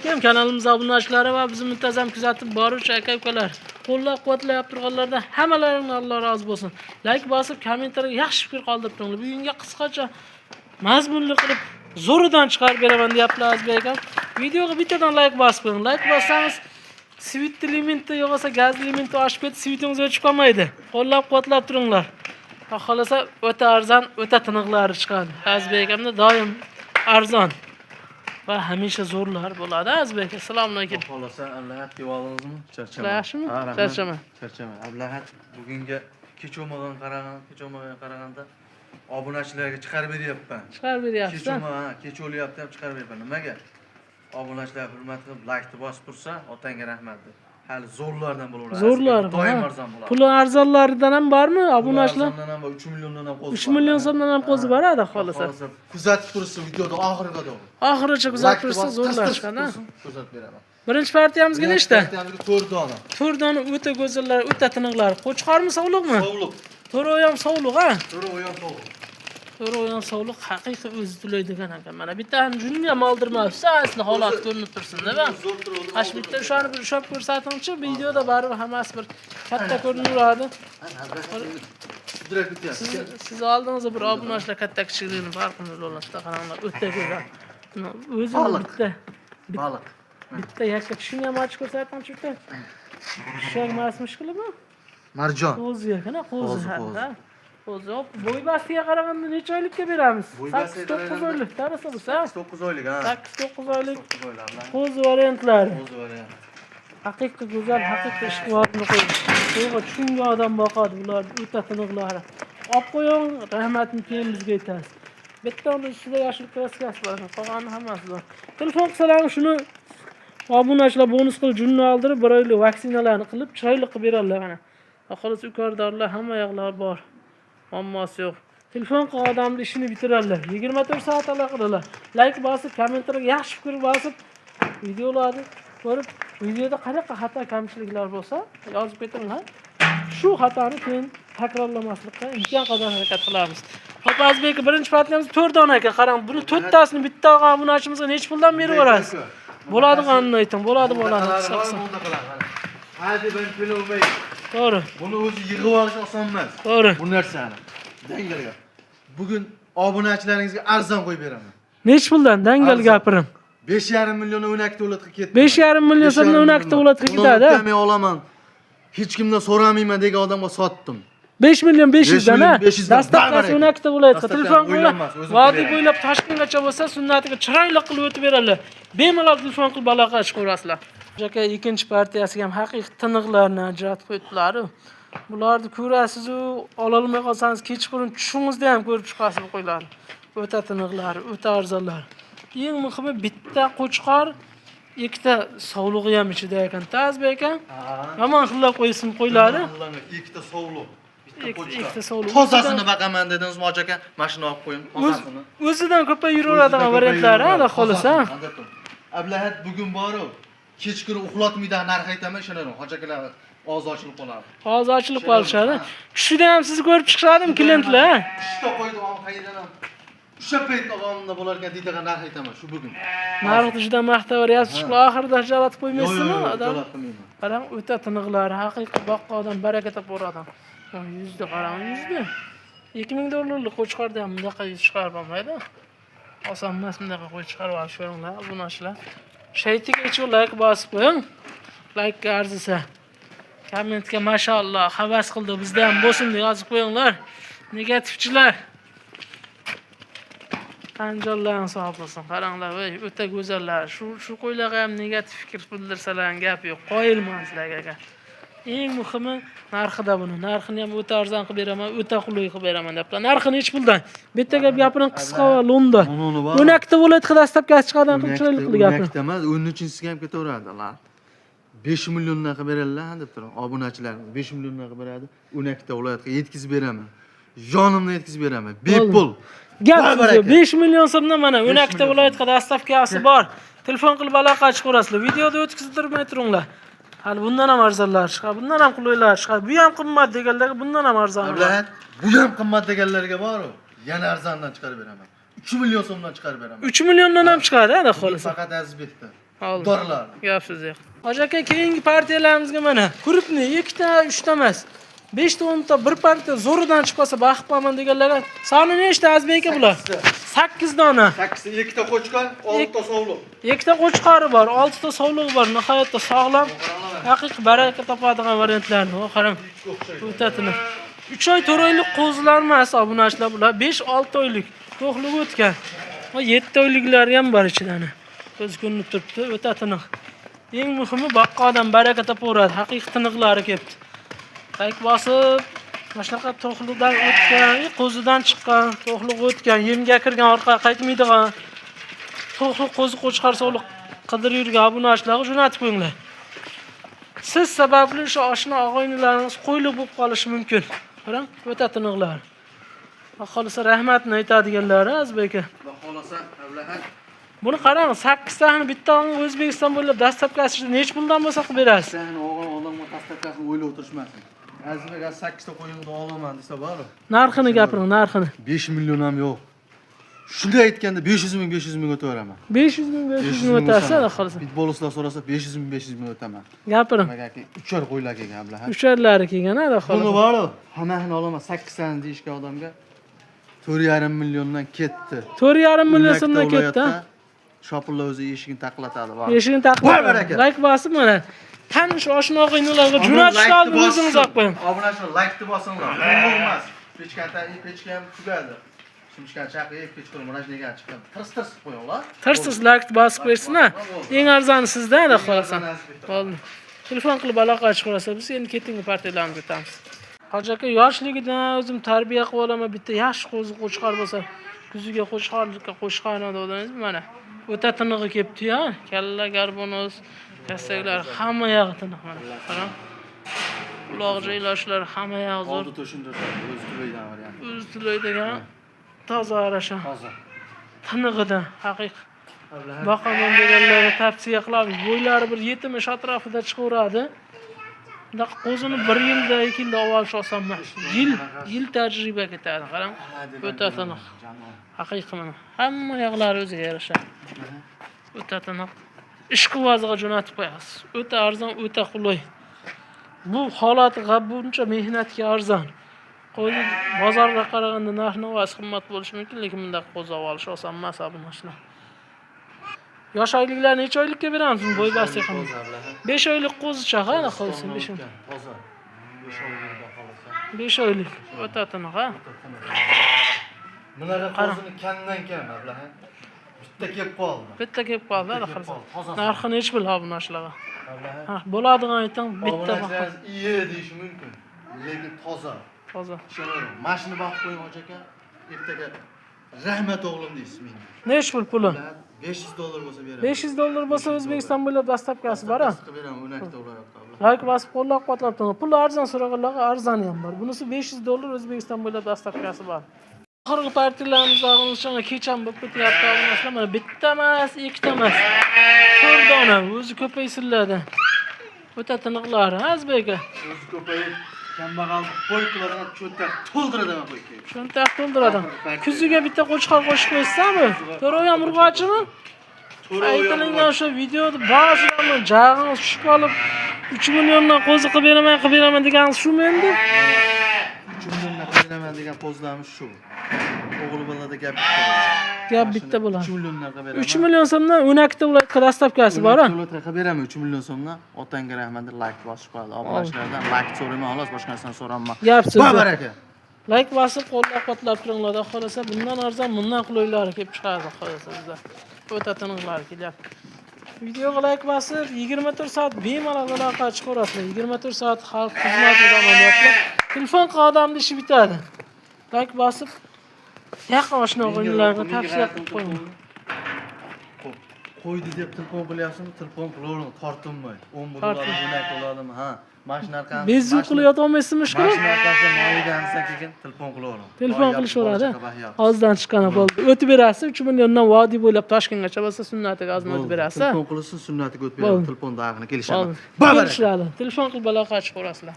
Kim kanalımıza obunachilar va bizni muntazam kuzatib boruvchi aka-ukalar, qo'llab-quvvatlab turganlarda hammalaringdan Alloh rozi bo'lsin. Like bosib, kommentarga yaxshi fikr qoldirib turinglar. Bugunga qisqacha mazmunli qilib zo'ridan chiqarib beraman deyapti Azbek akam. Videoga bittadan like bosib qo'ying. Like bossangiz svit elementi yo'qsa gaz elementi oshib ketib, svitingiz o'chib qolmaydi. Qo'llab-quvvatlab turinglar. Xohlasa o'ta arzon, o'ta tiniqlari chiqadi. Azbek akamda doim arzon va hamisha zo'rlar bo'ladi. Azbek, assalomu alaykum. Xohlasa Ablahat deb oldingizmi? Charchama. Yaxshimi? Charchama. Charchama. Ablahat bugunga kechomag'an qaraganda obunachilarga chiqarib beryapman. Chiqarib beryapsiz. Kech o'lyapti ham chiqarib beryapman. Nimaga? Obunachilar hurmat qilib like bosib tursa, otangga rahmat deb. Hali zo'rlardan bo'laveradi. Zo'rlar. Doim arzon bo'ladi. Puli arzonlaridan ham bormi obunachilar? 3 milliondan ham qo'zi. 3 million so'mdan ham qo'zi boradi xohlasa. Kuzatib tursa videoda oxiriga to'g'ri. Oxirigacha kuzatib tursa zo'rlar chiqadi. Kuzatib beraman. Birinchi partiyamizga nechta? Partiyamizga 4 dona. 4 dona o'ta go'zallar, o'ta tiniqlar. Qo'chqormi, sovliqmi? Sovliq. To'rov ham sovliq, ha? To'rov ham sovliq. To'rov ham sovliq, haqiqiy o'zi to'laydigan ekan. Mana bittani junni ham oldirmabsiz, asli holat ko'rinib tursin-da, va. Ash bitta o'shani bir ushab ko'rsatingchi, videoda baribir hammasi bir katta ko'rinaveradi. Siz oldingizda bir obunachilar katta kichikligini farqini bo'ladi, qaranglar, o'ta go'zal. O'zi bitta. Baliq. Bitta yakka tushini ham ochib ko'rsatingchi bitta. Tushak emasmish qilibmi? Marjon. Qo'zi ekan, qo'zi. Qo'zi. Bo'y bastiga qaraganda necha oylikka beramiz? 8-9 oylik, tarasa bo'lsa. 9 oylik, ha. 8-9 oylik. Qo'zi variantlari. Qo'zi variant. Haqiqiy go'zal, haqiqiy ishqibotni qo'ying. To'g'ri tushungan odam boqadi, ular o'ta tiniqlari. Olib qo'ying, rahmatni keyin bizga aytasiz. Bitta uni ichida yashil kraskasi bor, qolgani hammasi bor. Telefon qilsalaring shuni obunachilar bonus qilib junni oldirib, bir oylik vaksinalarni qilib, chiroyli qilib beradilar mana. Xolos ukordorlar hamma yoqlar bor. Muammosi yo'q. Telefon qilib odamni ishini bitiradilar. 24 soat aloqadalar. Like bosib, kommentarga yaxshi fikr bosib, videolarni ko'rib, videoda qanaqa xato kamchiliklar bo'lsa, yozib ketinglar. Shu xatoni keyin takrorlamaslikka imkon qadar harakat qilamiz. Xo'p, Azbek, birinchi partiyamiz 4 dona ekan. Qarang, buni 4 tasini bitta obunachimizga nech puldan berib yuborasiz? Bo'ladiganini ayting, bo'ladi. Hadi ben to'lamayman. To'g'ri. Buni o'zi yig'ib olish oson emas. To'g'ri. Bu narsani. Dangalga. Bugun obunachilaringizga arzon qo'yib beraman. Nech puldan dangal gapiring? 5,5 million o'nakda o'latga ketdi. 5,5 million so'mdan o'nakda o'latga ketadi. Men olaman. Hech kimdan so'ramayman degan odamga sotdim. 5 million 500 dan, ha? Dastlabkasi o'nakda bo'laydi. Telefon qilib, vodiy bo'ylab Toshkentgacha bo'lsa, sunnatiga chiroyli qilib o'tib beradilar. Bemalol telefon qilib aloqa qilib ko'rasizlar. Aka, ikkinchi partiyasiga ham haqiqiy tiniqlarni ajratib qo'yibdilar. Bularni ko'rasiz-u, ola olmay qolsangiz kechqurun tushingizda ham ko'rib chiqasiz bu qo'ylarni. O'ta tiniqlar, o'ta arzonlar. Eng muhimi bitta qo'chqor, ikkita sovlig'i ham ichida ekan. Azbek aka. Yomon xillab qo'ysin qo'ylarni. Ikkita sovliq. Ikkita sovliq. Tozasini baqaman dedingiz, Mo'j aka. Mashina olib qo'ying, tozasini. O'zidan ko'payib yuraveradigan variantlar, ha, xohlasa. Ablahat bugun borib, kechqurun uxlatmaydan narx aytaman, ishonaring. Hoji akalar og'iz ochilib qoladi. Og'iz ochilib qolishadi. Tushida ham sizni ko'rib chiqishadimi klientlar? Tushda qo'ydim, qaydan ham. O'sha payt og'amda bo'larkan deydigan narx aytaman, shu bugun. Narxni juda maqtaveryapsiz, oxirida jalat qo'ymaysizmi odam? Jalat qilmayman. Qarang, o'ta tiniqlari, haqiqiy boqqan odam, baraka topar odam. Yuzda qarang, yuzda. 2000 dollarlik qo'chqorda ham bundaqa yuz chiqarib olmaydi. Oson emas bundaqa qo'y chiqarib olish ko'ringlar, obunachilar. Shaytiga ichib like bosib qo'ying. Like arzisa. Kommentga mashalloh, havas qildi, bizda ham bo'lsin deb yozib qo'yinglar. Negativchilar. Anjollarning sog' bo'lsin. Qaranglar, o'ta go'zallar. Shu qo'ylarga ham negativ fikr bildirsalar gap yo'q. Qoyilman sizlarga aka. Eng muhimi narxida buni. Narxini ham o'ta arzon qilib beraman, o'ta qulay qilib beraman deblar. Narxi nech puldan? Bitta gap gapiring qisqa va lo'nda. O'nakda bo'laydi, dastlabkasi chiqadigan qilib qilib gapiring. O'nakda emas, 13-siga ham ketaveradilar. 5 milliondan qilib beradilar deb turib, obunachilar 5 milliondan qilib beradi. O'nakda viloyatga yetkazib beraman. Jonimni yetkazib beraman. Bepul. Gap 5 million so'mdan mana o'nakda viloyatga dastlabkasi bor. Telefon qilib aloqa qilib ko'rasizlar. Videoda o'tkazib turmay turinglar. Hali bundan ham arzonlar chiqadi, bundan ham qulaylar chiqadi. Bu ham qimmat deganlarga bundan ham arzon. Bu ham qimmat deganlarga bor-ku. Yana arzondan chiqarib beraman. 3 million so'mdan chiqarib beraman. 3 milliondan ham chiqadi, ha, xolos. Faqat Azbekda. Oldu. Dorlar. Gapsiz yo'q. Hoji aka, keyingi partiyalarimizga mana kurupni 2 ta, 3 ta emas. 5 ta, 10 ta bir partiya zo'ridan chiqib qolsa baxib qolaman deganlarga soni nechta Azbek aka bular? 8 dona. 8 2 ta qo'chqor, 6 ta sovliq. 2 ta qo'chqori bor, 6 ta sovlig'i bor. Nihoyatda sog'lom, haqiqiy baraka topadigan variantlarni. Qarang, o'tatini. 3 oy 4 oylik qo'zilar emas, obunachilar bular. 5-6 oylik to'qligi o'tgan. Va 7 oyliklari ham bor ichida. Ko'z ko'rinib turibdi, o'ta tiniq. Eng muhimi boqqondan baraka topaveradi. Haqiqiy tiniqlari kelibdi. Like bosib, mana shunaqa to'qliqdan o'tgan, qo'zidan chiqqan, to'qliq o'tgan, yemga kirgan, orqaga qaytmaydigan, to'qliq qo'zi qo'chqar sog'liq qidirib yurgan obunachilarga jo'natib qo'yinglar. Siz sababli o'sha oshna og'aynilaringiz qo'yli bo'lib qolishi mumkin. Qarang, o'ta tiniqlar. Xohlasa rahmatni aytadiganlar, Azbek aka. Xohlasa avlahan. Buni qarang, 8 tani bittani O'zbekiston bo'ylab dastlabkasi necha puldan bo'lsa qilib berasiz? Sen o'g'il odamga dastlabkasini o'ylab o'tirishmasin. Azbek 8 ta qo'yimni olaman desa bor. Narxini gapiring, narxini. 5 million ham yo'q. Shunday aytganda 500 ming o'taveraman. 500 ming o'tasiz, xohlasa. Pitboloslar so'rasa 500 ming o'taman. Gapiring. Magaki 3 oy qo'ylar kelgan ablaha. 3 oylarga kelgan, xohlasa. Buni bor, hammasini olaman 8 tani deyishgan odamga 4,5 milliondan ketdi. 4,5 million so'mdan ketdi. Shopirlar o'zi eshigini taqlatadi. Eshigini taqlatadi. Like bosib mana. Tanish oshna og'aynilarga jo'natish oldi o'zingiz olib qo'ying. Obunachilar like-ni bosinglar. Bo'lmas. Pechka ham tugadi. Shimishgan chaqib kechqurun mana shunga chiqqan. Tirs qo'yinglar. Tirs like bosib qo'ysin-a. Eng arzoni sizdan, xohlasa. Bo'ldi. Telefon qilib aloqa chiqarsa biz endi ketingi partiyalarga o'tamiz. Hoji aka, yoshligidan o'zim tarbiya qilib olaman, bitta yaxshi qo'zi qo'chqar bo'lsa, kuziga qo'chqarlikka qo'shqarni o'daymiz mana. O'ta tinig'i kelibdi-ya. Kalla, garbonoz, kasaklar hamma yog'i tiniq mana. Qarang. Quloq joylashlari hamma yog'i zo'r. Oldi to'shindirsa o'zi to'laydan variant. O'zi to'laydigan toza arasha. Toza. Tinig'idan haqiqiy. Boqaman deganlarga tavsiya qilamiz. Bo'ylari bir 70 atrofida chiqaveradi. Unda qo'zini 1 yilda, 2 yilda ovalish oson emas. Yil tajriba ketadi, qarang. O'ta tiniq. Haqiqiy mana. Hamma yoqlari o'ziga yarasha. O'ta tiniq. Ishqiboziga jo'natib qo'yasiz. O'ta arzon, o'ta qulay. Bu holati buncha mehnatga arzon. Qo'zi bozorga qaraganda narx-navosi qimmat bo'lishi mumkin, lekin bunda qo'zi olish oson emas bu narsalar. Yosh oyliklar necha oylikka beramiz? Bo'y basti qilib. 5 oylik qo'zicha, qana qolsin 5 oylik. 5 oylik. O'ta tiniq, ha? Bunaqa qo'zini kamdan-kam ablaha. Bitta kelib qoldi. Bitta kelib qoldi, xohlasa. Narxi necha pul bu narsalarga? Ha, bo'ladigan ayting, bitta baho. Iye deyish mumkin. Lekin toza. Toza. Tushunavering. Mashina boqib qo'ying hoji aka. Ertaga rahmat o'g'lim deysiz menga. Necha puli? $500 bo'lsa beraman. $500 bo'lsa O'zbekiston bo'ylab dastlabkasi bor-a? Beraman, o'nakda ulayapti. Like bosib qo'llab-quvvatlab turing. Pul arzon so'raganlarga arzoni ham bor. Bunisi $500 O'zbekiston bo'ylab dastlabkasi bor. Oxirgi partiyalarimiz og'inishga kecham bo'lib ketyapti. Obunachilar mana bitta emas, ikkita emas. 4 dona o'zi ko'paysinlardi. O'ta tiniqlari, Azbek aka. O'zi ko'payib, kambag'al qo'y qiladigan cho'ntak to'ldiradigan qo'y. Cho'ntak to'ldiradi. Kuziga bitta qo'chqor qo'shib qo'ysizmi? To'rov ham urg'ochimi? Aytilingan o'sha videoda ba'zilarni jag'ini tushib qolib 3 milliondan qo'zi qilib beraman deganingiz shumi endi? 3 milliondan qilib beraman degan qo'zlarimiz shu. O'g'li bolada gap bitta. Gap bitta bo'ladi. 3 milliondan qilib beraman. 3 million so'mdan 12 ta viloyatga dastlabkasi bor-a? Viloyatga qilib beraman 3 million so'mdan. Otangga rahmat, like bosib qo'yadi. Obunachilardan like so'rayman, xolos boshqa narsani so'raman. Gap so'z. Baraka. Like bosib qo'llab-quvvatlab turinglar, xohlasa bundan arzon, bundan qulaylar kelib chiqadi, xohlasa bizda. O'ta tiniqlar kelyapti. Videoga like bosib 24 soat bemalol aloqa chiqarasizlar. 24 soat xalq xizmatida amaliyotlar. Telefon qodamda ishi bitadi. Like bosib yaqin oshna o'yinlarga tavsiya qilib qo'ying. Qo'ydi deb telefon qilyapsizmi? Telefon qilavering, tortinmay. 10 bo'ladimi, bunak bo'ladimi? Ha, mashina orqasidan. Bezuk qilayotib olmaysizmi shukr? Mashina orqasidan moyidansa keyin telefon qilavering. Telefon qilishveradi. Hozirdan chiqqan bo'ldi. O'tib berasiz, 3 milliondan vodiy bo'ylab Toshkentgacha bo'lsa sunnatiga ozmi o'tib berasiz. Telefon qilsin, sunnatiga o'tib beradi. Telefon dag'ini kelishaman. Kelishadi. Telefon qilib aloqa chiqarasizlar.